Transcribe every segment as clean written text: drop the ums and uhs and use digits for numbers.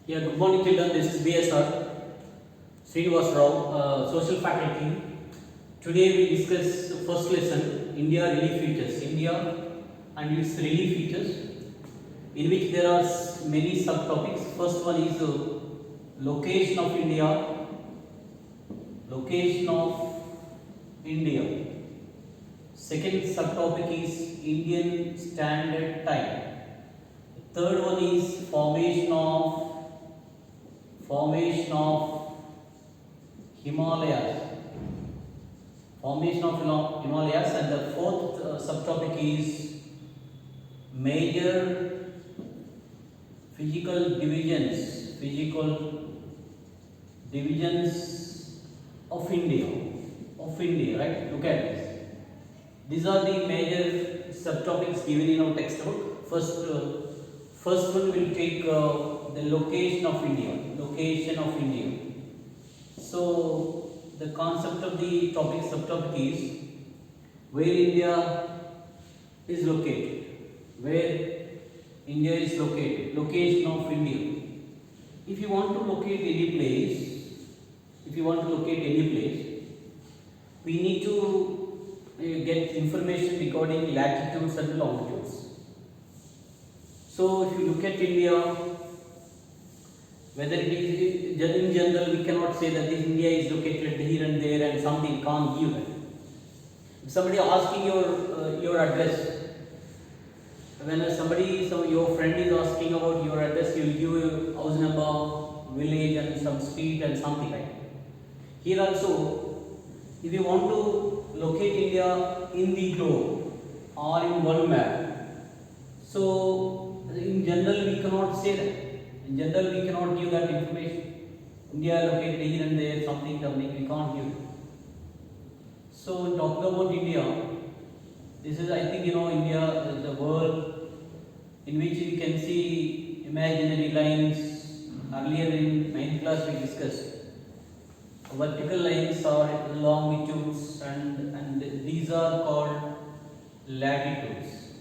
Yeah, good morning children. This is BSR Srinivas Rao, Social Faculty. Today we discuss the first lesson, India Relief Features. India and its relief features, in which there are many subtopics. First one is location of India. Location of India. Second subtopic is Indian Standard Time. Third one is formation of Himalayas. Formation of Himalayas, and the fourth subtopic is major physical divisions of India. Right? Look at this. These are the major subtopics given in our textbook. First one will take the location of India. So the concept of the subtopic is where India is located. Location of India. If you want to locate any place, we need to get information regarding latitudes and longitudes. So if you look at India, whether it is in general, we cannot say that this India is located here and there and something can't give it. If somebody asking your address, when your friend is asking about your address, you will give your house number, village, and some street and something like that. Here also, if you want to locate India in the globe or in world map, so in general we cannot say that. In general, we cannot give that information. India located here and there, something, we can't give it. So, talking about India, this is, I think, India is the world in which we can see imaginary lines. Earlier in 9th class, we discussed vertical lines are longitudes, and these are called latitudes,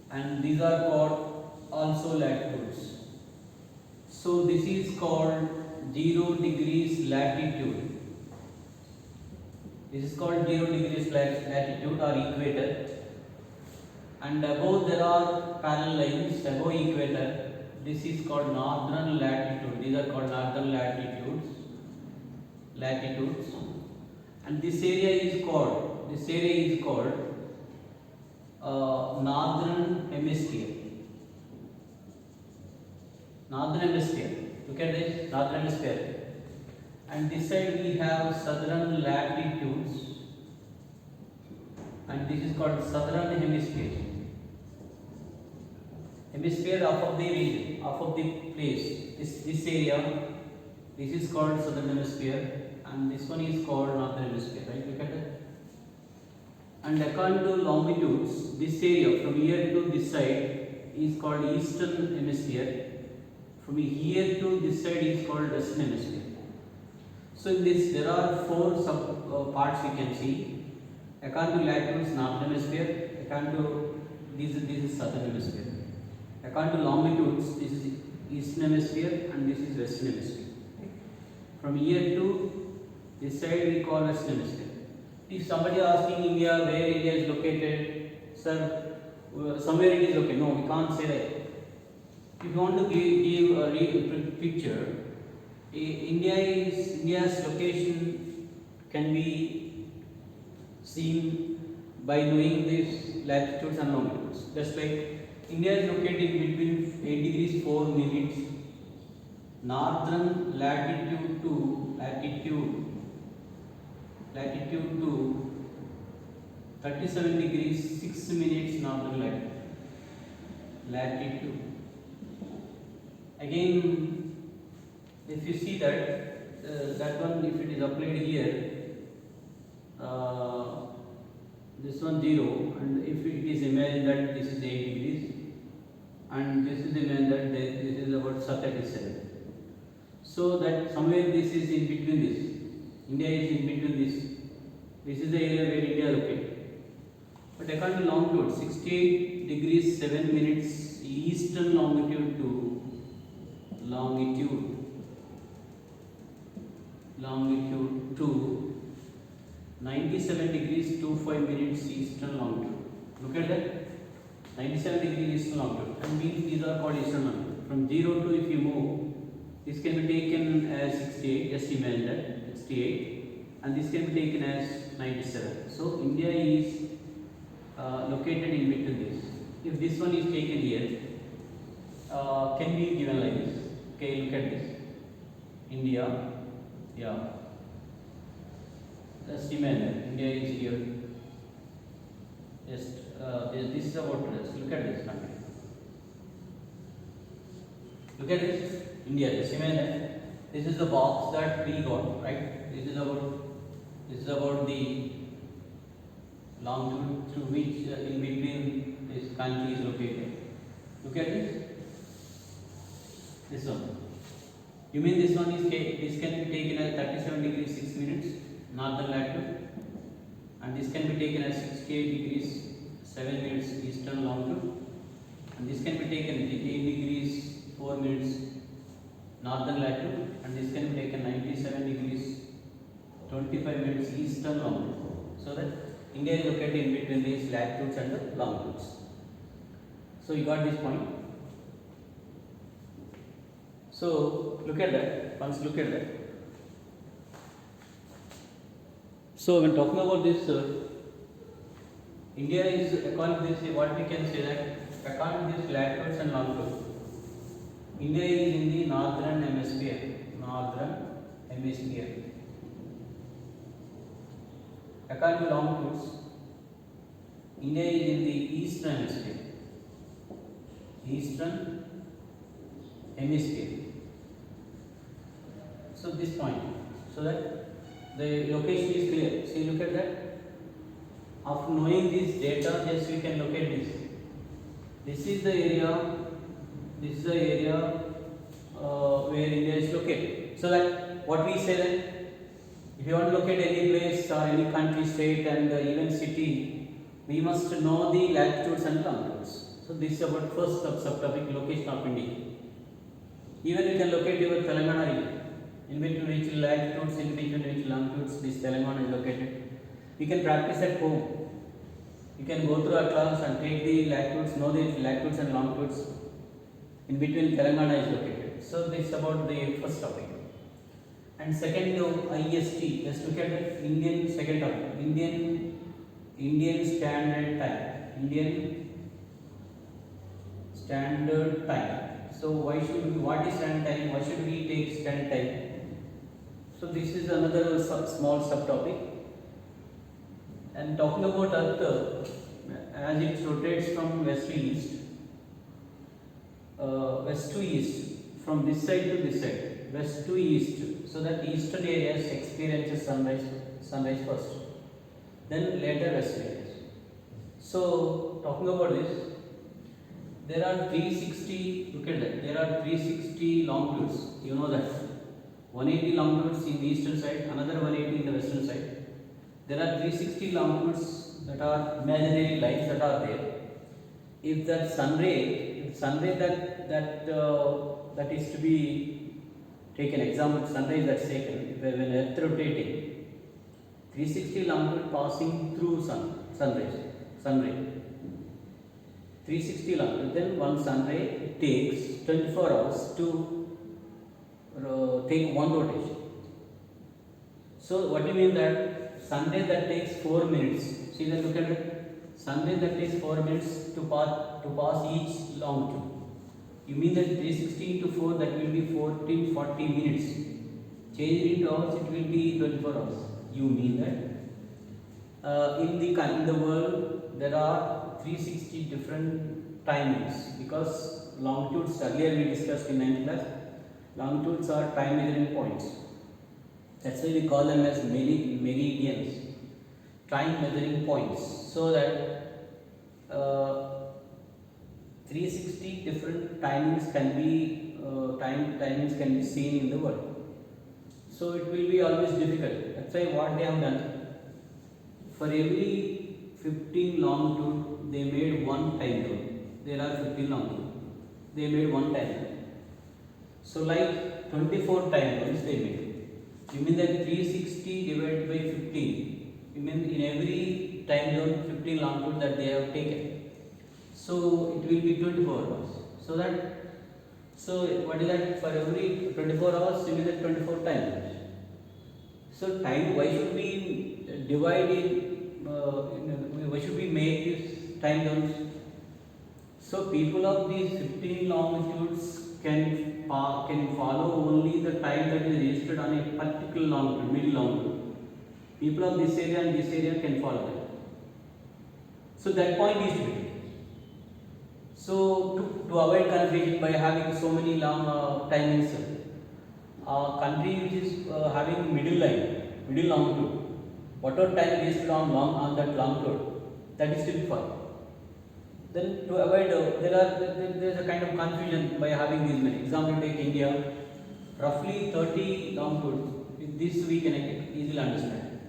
and these are called also latitudes. So this is called 0 degrees latitude. This is called 0 degrees latitude or equator. And above there are parallel lines above equator. This is called northern latitude. These are called northern latitudes. And this area is called northern hemisphere. Look at this, northern hemisphere. And this side we have southern latitudes, and this is called southern hemisphere. Hemisphere of the region, of the place. This area, this is called southern hemisphere, and this one is called northern hemisphere. Right? Look at it. And according to longitudes, this area from here to this side is called eastern hemisphere. From here to this side is called western hemisphere. So in this there are 4 sub parts we can see. According to latitudes, northern hemisphere. According to this is southern hemisphere. According to longitudes, this is eastern hemisphere and this is western hemisphere. From here to this side we call western hemisphere. If somebody asking India where India is located, sir, somewhere it is okay. No, we can't say that. If you want to give a picture, India's location can be seen by knowing these latitudes and longitudes. Just like India is located between 8 degrees 4 minutes northern latitude to 37 degrees 6 minutes northern latitude. Again, if you see that one, if it is applied here, this one 0, and if it is imagined that this is 8 degrees, and this is imagined that this is about 37. So that somewhere this is in between this. India is in between this. This is the area where India is located. But according to longitude, 68 degrees 7 minutes eastern longitude to longitude to 97 degrees 25 minutes eastern longitude. Look at that, 97 degrees eastern longitude, and these are called eastern longitude. From 0 to, if you move, this can be taken as 68, just imagine that, 68, and this can be taken as 97. So India is located in between this. If this one is taken here, can be given like this. Okay, look at this, India, yeah, just imagine India is here. Just this is about this. Look at this country. Look at this, India. Just imagine that. This is the box that we got, right? This is about the longitude through which in between this country is located. Look at this. This one. You mean this one is this can be taken as 37 degrees 6 minutes northern latitude, and this can be taken as 68 degrees 7 minutes eastern longitude, and this can be taken 8 degrees 4 minutes northern latitude, and this can be taken 97 degrees 25 minutes eastern longitude. So that India is located in between these latitudes and the longitudes. So you got this point. So look at that. Once look at that. So when talking about this, India is, according to this, what we can say that according to this latitudes and longitudes, India is in the northern hemisphere. According to longitudes, India is in the eastern hemisphere. So this point, so that the location is clear. See, look at that. After knowing this data, just we can locate this. This is the area where India is located. So that what we say that if you want to locate any place or any country, state, and even city, we must know the latitudes and longitudes. So this is about first subtopic, location of India. Even you can locate your Telangana region, in between which latitudes, in between which longitudes this Telangana is located. You can practice at home. You can go through a class and take the latitudes, know the latitudes and longitudes in between Telangana is located. So this is about the first topic. And second, IST. Let's look at the second topic. Indian Standard Time. Standard Time. So what is standard time? Why should we take standard time? So this is another small subtopic. And talking about Earth, as it rotates from west to east, from this side to this side, west to east, so that eastern areas experiences sunrise first, then later western areas. So talking about this, there are 360. Look at that. There are 360 longitudes. You know that 180 longitudes in the eastern side, another 180 in the western side. There are 360 longitudes that are imaginary lines that are there. If that sun ray that is to be taken, example sunrise that's taken, when Earth rotating, 360 longitude passing through sun ray, 360 longitude. Then one sun ray takes 24 hours to take one rotation. So what do you mean that sun ray that takes 4 minutes? See that, look at it. Sun ray that takes 4 minutes to pass each longitude. You mean that 360 into 4, that will be 40 minutes. Change it into hours, it will be 24 hours. You mean that in the world there are 360 different timings, because longitudes, earlier we discussed in 9th class, longitudes are time measuring points. That's why we call them as meridians, time measuring points. So that 360 different timings can be seen in the world. So it will be always difficult. That's why what they have done, for every 15 longitude they made one time zone. There are 15 longitude. They made one time zone. So So like 24 time zones they made. You mean that 360 divided by 15? You mean in every time zone 15 longitude that they have taken. So it will be 24 hours. So what is that? For every 24 hours, you mean that 24 times. So time, why should we divide it? Why should we make these time zones? So people of these 15 longitudes can follow only the time that is registered on a particular longitude, middle longitude. People of this area and this area can follow that. So that point is to be taken. So to avoid confusion by having so many long timings, country which is having middle longitude, whatever time registered on that longitude, that is to be followed. Then to avoid, there is a kind of confusion by having these many. Example, take India, roughly 30 longitudes. This we can easily understand.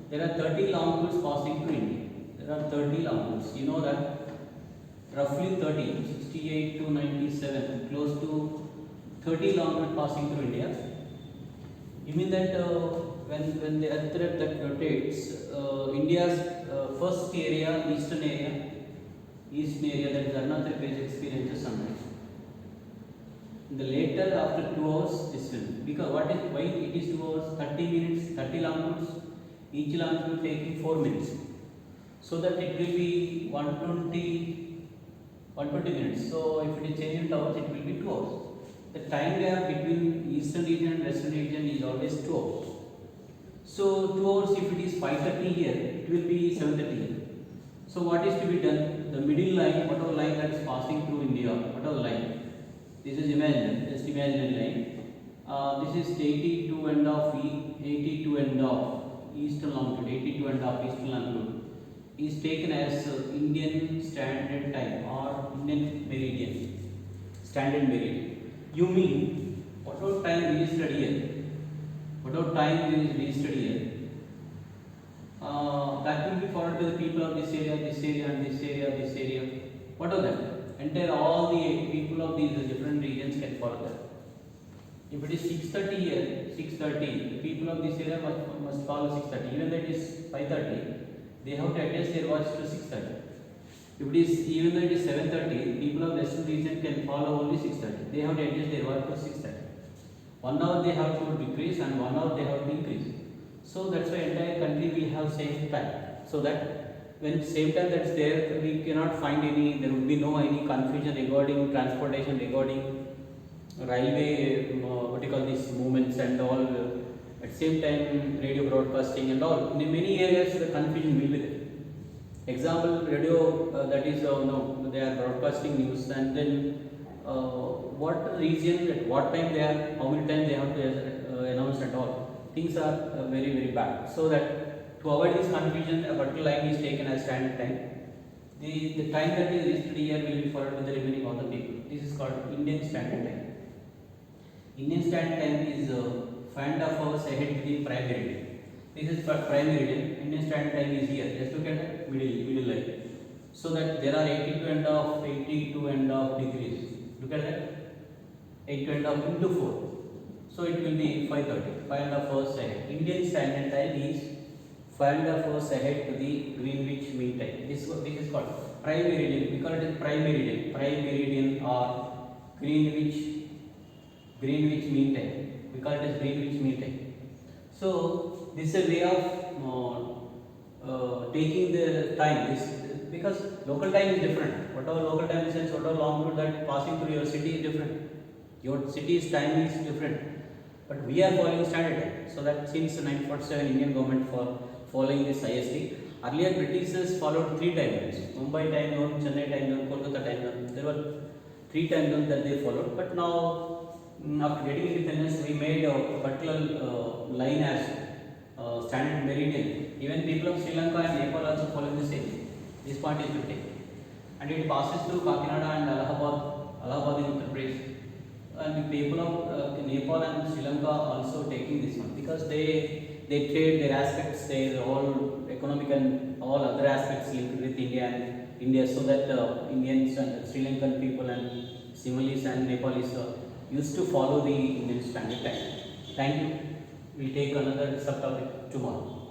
There are 30 longitudes passing through India. There are 30 longitudes. You know that roughly 30, 68 to 97, close to 30 longitudes passing through India. You mean that when the earth that rotates, India's first area, eastern area, that is Arunachal Pradesh, experiences sunrise. The later, after 2 hours, this will, because why it is 2 hours, 30 minutes, 30 longitudes, each longitude taking 4 minutes, so that it will be 120 minutes. So if it is changed into hours, it will be 2 hours. The time gap between eastern region and western region is always 2 hours. So 2 hours, if it is 5:30 here, it will be 7:30 here. So what is to be done? The middle line, whatever line that is passing through India, whatever line, this is imaginary, just imaginary line. This is 82 and of eastern longitude, 82 and of eastern longitude is taken as Indian Standard Time or Indian Meridian, Standard Meridian. You mean whatever time registered here, that will be followed by the people of this area, this area, and this area, this area. What are that? Entire all the people of these different regions can follow that. If it is 6:30 here, 6:30, the people of this area must follow 6:30. Even though it is 5:30, they have to adjust their watch to 6:30. If it is, even though it is 7:30, people of western region can follow only 6:30. They have to adjust their watch to 6:30. 1 hour they have to decrease and 1 hour they have to increase. So that's why entire country will have same time. So that when same time that's there, we cannot find there would be no any confusion regarding transportation, regarding railway, what you call these movements and all. At same time, radio broadcasting and all. In many areas, the confusion will be there. Example, radio, that is, they are broadcasting news, and then what region, at what time they are, how many times they have to announce and all. Things are very, very bad. So that to avoid this confusion, a particular line is taken as standard time. The time that is listed here will be followed by the remaining other people. This is called Indian Standard Time. Indian Standard Time is 5.5 hours ahead to the prime meridian. This is for prime meridian. Indian Standard Time is here. Just look at the middle line. So that there are 82.5 degrees. Look at that. 82.5 into 4. So it will be 5:30. 5.5 hours ahead. Indian Standard Time is 5.5 hours ahead to the Greenwich Mean Time. This is called prime meridian. We call it as prime meridian or Greenwich Mean Time. We call it as Greenwich Mean Time. So this is a way of taking the time. Because local time is different. Whatever local time is, whatever longitude that passing through your city is different. Your city's time is different. But we are following standard time. So that since 1947, Indian government for following this IST. Earlier Britishers followed 3 time zones: Mumbai time zone, Chennai time zone, Kolkata time zone. There were 3 time zones that they followed. But now, after getting independence, we made a particular line as standard meridian. Even people of Sri Lanka and Nepal also follow the same. This point is to take, and it passes through Kakinada and Allahabad in Uttar Pradesh. And the people of Nepal and Sri Lanka also taking this one, because they trade their aspects, their all economic and all other aspects linked with India, so that Indians and Sri Lankan people and Sinhalese and Nepalis used to follow the Indian Standard Time. Thank you. We'll take another subtopic tomorrow.